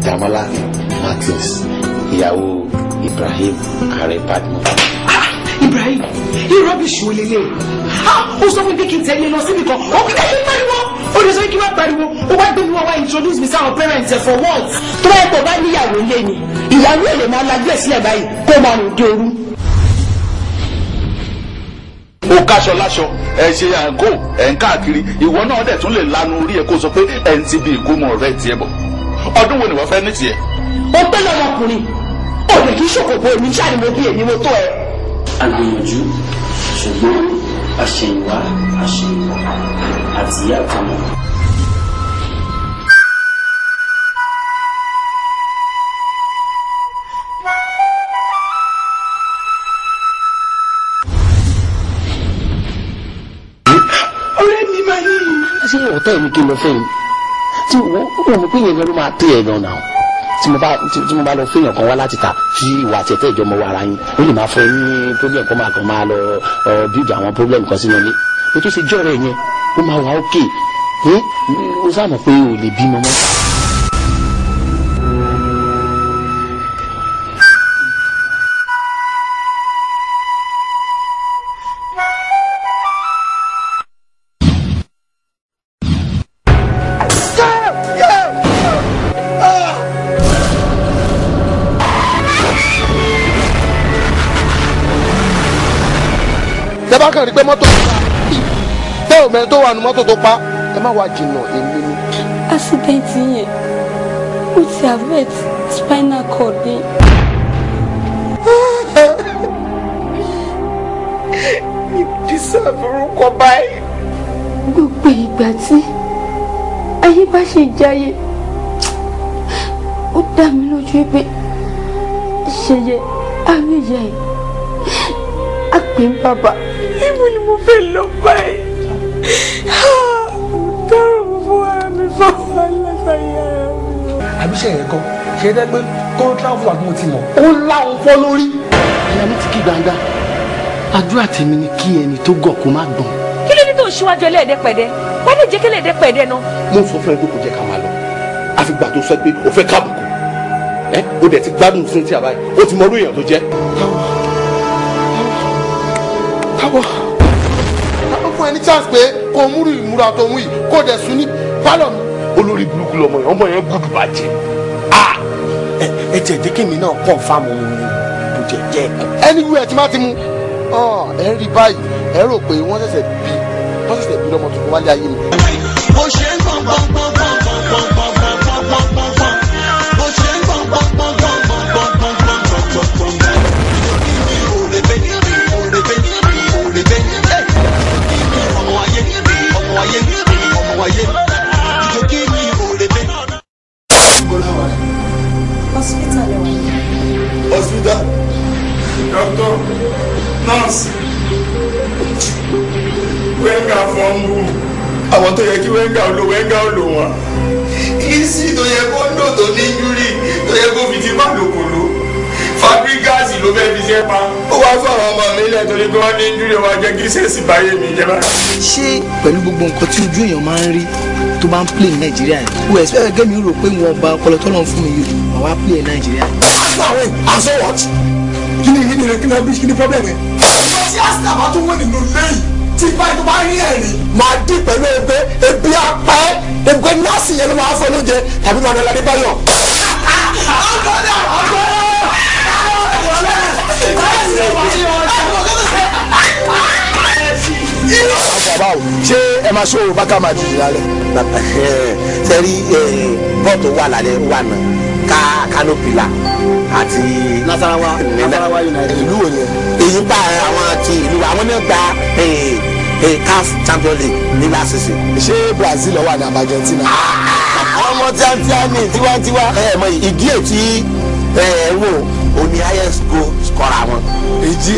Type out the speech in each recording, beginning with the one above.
Damola Martins, ìyàwó Ibrahim Ààrẹ Badmus. Ibrahim, you rubbish wo lele. Ó sọ fún mi kí n tẹ̀lé lọ síbi kan. Ó kí n pariwo. Ó lè sọ kí n má pariwo. Ó wá gbé mi wá introduce me to our parents for once. Tó bá yẹ kó bá níyàwó ilé ni, ìyàwó ẹ̀ lè máa lajú ẹ̀ sílẹ̀ báyìí kó máa rìn dé òru. Ó káṣọ láṣọ, ẹ ṣe àǹkó, ẹ̀ ń káàkiri, ìwọ náà dẹ̀ tún lè lanu orí ẹ kó sọ pé ẹ̀ ń ti bí ìkómọ rẹ̀ tiẹ̀ bọ̀. Ọdún wo ni wọ́n fẹ́ ní tiẹ̀? Ó pẹ́ lọ́mọkùnrin. Ó lè kí ṣòkòtò èmi ṣáà ni mo bí èmi mo tó ẹ. Agbìyànjú ṣùgbọ́n àṣẹ̀yìnwá àti ìyá àtàwọn. Ọ̀rẹ́ mi máa ní. Ṣé ọ̀tá mi kí n lọ fẹ́ yín? Tí wọ́n mọ̀ pé yẹn gan ló máa tẹ̀ ẹ̀ gan náà. Tí mo bá lọ fẹ́yàn kan wá láti ta tí ìwà àti ẹ̀tẹ́ ìjọmọ wa ara yín ó lè máa fọ ní problem kan máa lọ build àwọn problem kan sínú ilé ètò ìṣèjọ́ rẹ̀ yẹn ó máa wà ókè ó sáà mọ̀ pé ò lè bímọ mọ́. Kàn rí pé mọ́tò tẹ́ ò mẹ́rin tó wà nù mọ́tò tó pa ẹ má wá jìnnà èmi ni. Accident yẹn ó ti affect spinal cord ni. Mi deserve orúkọ báyìí. Gbogbo ìgbà tí ayé bá ṣe jayé ó dá mi lójú pé ṣẹyẹ àríyá ẹ á pè ń bàbá. Ibo ni mo fẹ́ lọ báyìí? Mo dárò mo fún ara mi fáwọn aláṣàyà mi. Àbíṣe yẹn kan ṣe é dẹ́ pé kọ́ńtà fún àgbọn ti mọ̀ ó láwọn fọ́ lórí. àyà mi ti kí gbangba àdúrà tèmi ni kí ẹni tó gọ̀ kó má gbọ̀n. kí ló ní tó ń ṣíwájú ẹlẹ́ẹ̀dẹ́pẹ̀dẹ́ wọ́n lè jẹ́ kí ẹlẹ́ẹ̀dẹ́pẹ̀dẹ́ náà. mo sọ fún ẹ pé kò jẹ́ ká máa lọ àfìgbà tó sọ pé o fẹ́ kábùkù o dẹ̀ ti gbádùn fún ti àbáyé o ti mọ orú èèyàn tó jẹ́. tábọ̀ tábọ̀ fún ẹni chance pé kò múrù ìmúra tó mú yìí kò dẹ̀ sùn ní pálọ̀ mi. olórí burúkú lọmọ yẹn gùdù bàjẹ́. ẹ jẹ́ jẹ́ kí mi náà confirm ohun bó jẹ́ jẹ́. ẹni wú ẹ ti má ti mú ẹ rí báyìí ẹ rò pé wọ́n ṣẹ̀ṣẹ̀ bí lọ́mọ tuntun wálé ayé mi. bó ṣe ń gbọ̀n gbọ̀n gbọ̀n gbọ̀n gbọ̀n gbọ̀n gbọ̀n gbọ̀n gbọ̀n gbọ̀n bó ṣe ń gbọ̀n gbọ̀n gbọ̀n gbọ̀n gbọ̀n gbọ̀n gbọ̀n gbọ̀n gbọ̀n gbọ̀n ọmọ ayé ìjọ kí ni òrèbè. hospital ẹ wà. hospital. doctor nurse wẹ́ngà fọ́nbù àwọn tó yẹ kí wẹ́ngà ó lò wọ́n ìsì tó yẹ kó lò tó ní injúrì tó yẹ kó fi ti má lòkòlò fabricasi ló fẹ́ fi ṣe pa ó wá fọ̀rọ̀ ọmọ mi lẹ̀ torí pé wọ́n ní injúrì wa jẹ́ kí sẹ́ẹ̀sì báyé mi jẹ́ bá. ṣé pẹ̀lú gbogbo nǹkan tí ojú èèyàn máa ń rí tó bá ń play ní nàìjíríà yìí o ẹ̀sìpẹ́ gẹ́gẹ́ mi rò pé wọn ọba ọpọlọ tọ́lọ́ fún mi yìí wọ́n wá play ní nàìjíríà yìí. aṣọ what kí ni problem ẹ. ọjọ́ tí àṣà bá tún wọ́n nínú lẹ́yìn tí báyìí tó bá rí ẹ̀rín máa dín pẹ̀lú ẹgbẹ́ ebi apá ẹ ẹgbẹ́ nọ́ọ̀sì yẹn ló máa fọ́ lóúnjẹ tàbí máa nọlá adébáyọ̀. ṣé ẹ máa ṣó bákà máa dìde lálẹ́. sẹ́rí bọ́ọ̀tù wà lálẹ́ wà náà kánópìlà àti Nasarawa United. ìlú òyìn èyí bá àwọn ti ìlú àwọn náà gba CAF Champions League ní last season. ṣé Brazil wà ní Argentina. àwọn ọmọ tíátíá ní tiwantiwa mọ ìdí ètí wò òní highest goal scorer wọn. èdè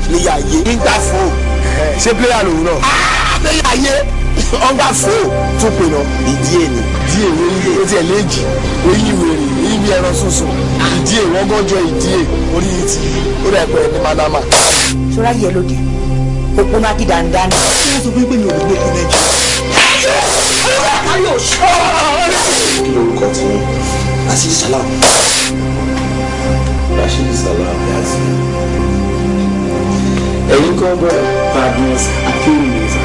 player ayé nígbà fún ṣé player lòun náà. player ayé ọgbà fún tún pè náà. ìdí èní. ìdí èwe ó tiẹ̀ léèjì oyin wèrè èyí bí ẹran sunsun ìdí èwe ọgọ́jọ ìdí èwe orí ti ó rẹ̀ pẹ́ ní manama. sọ́ra yẹ lóde òpó máa kí dandan. ṣé wọ́n sọ fún pé mi ò lè gbé kí nàìjíríà. kí lorúkọ tí Rasheed Salam. Rasheed Salam yàtì. ẹ̀yin kọ́ bọ́ọ̀lù Badmus akéwì sá.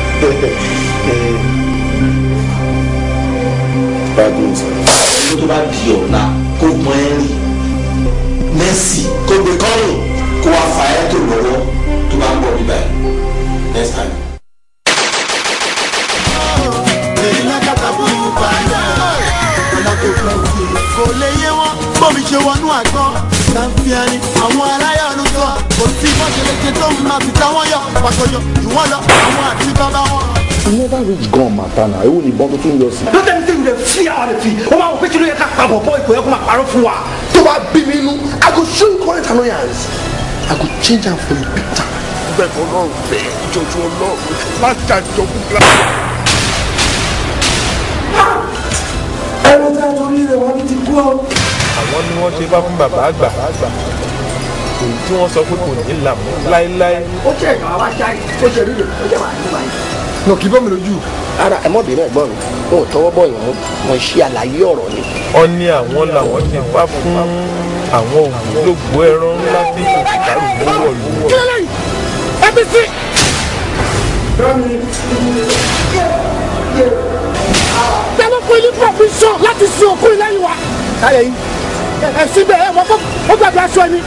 Badmus. ẹni tó bá di ọ̀la kó gbọ́n ẹ́ rí Messi kó gbé kọ́rùn kó wá fa ẹ́ tó lọ́wọ́ tó bá ń bọ̀ bíbá ẹ̀ next time. kò lè yé wọn bómi ṣe wọnú àgbọn tàǹfìàní àwọn aláyọ̀nù sọ kò sí bọ́ṣẹ̀lẹ̀ṣẹ̀ tó ń máa fi táwọn yọ pàṣọyọ ìwọ́n lọ àwọn àti bàbá wọn. you never reach gun matana ewu ni ìbọn tó tún yọ sí. lọ́tẹ̀ ní tẹ̀lé fi àwọn rẹ̀ fi ó máa wọ pé kí ló yẹ ká pàbọ̀ bọ́ ìkò yẹ kó máa parọ́ fún wa. tó bá bí mi inú I go show you current annoyance I go change am for you big time. bẹ́ẹ̀ kọ́ náà bẹ́ẹ̀ jọjú ọlọ́run láti àjọ kúkúrá. ẹ̀rọ tá a torí rẹ̀ wọ́n ti kú ọ́. àwọn ni wọ́n ṣe bá fún bàbá àgbà èyí tí wọ́n sọ pé kò ní là mọ́ láéláé. ó ṣe ẹ̀ka wá ṣáà ó ṣe rí rẹ̀ ó jẹ́ wàá nígbà yìí. nà kí bọ́ mi lójú. ara ẹ mọ̀ bínú ẹ̀gbọ́n mi wọn ò tọwọ́ bọ̀ yàn wọ́n ṣe àlàyé ọ̀rọ̀ ni. wọ́n ní àwọn làwọn ti bá fún àwọn ògbólógbòó ẹran ńlá tí kò sì dárò lówó lówó. kílẹ̀ yìí ẹbí sí. tẹ́lẹ̀ fún ilé provision láti sin òkú ilé yìí wa. káyọ̀ yìí ẹ̀ síbẹ̀ ẹ̀ wọ́n ó gbàgbé aṣọ ẹni.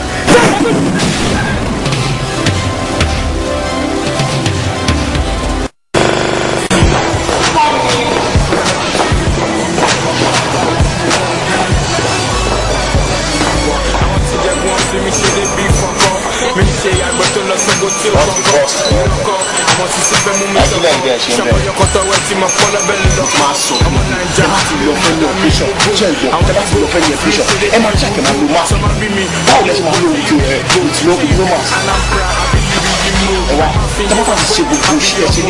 ẹ máa ṣàkẹ́ máa lo mask báwo lẹ ṣe máa lo ojú ẹ lóòótọ́ mask ẹ wá tọ́pọ̀ fà ti ṣe gbogbo iṣẹ́ ẹ ṣe ní.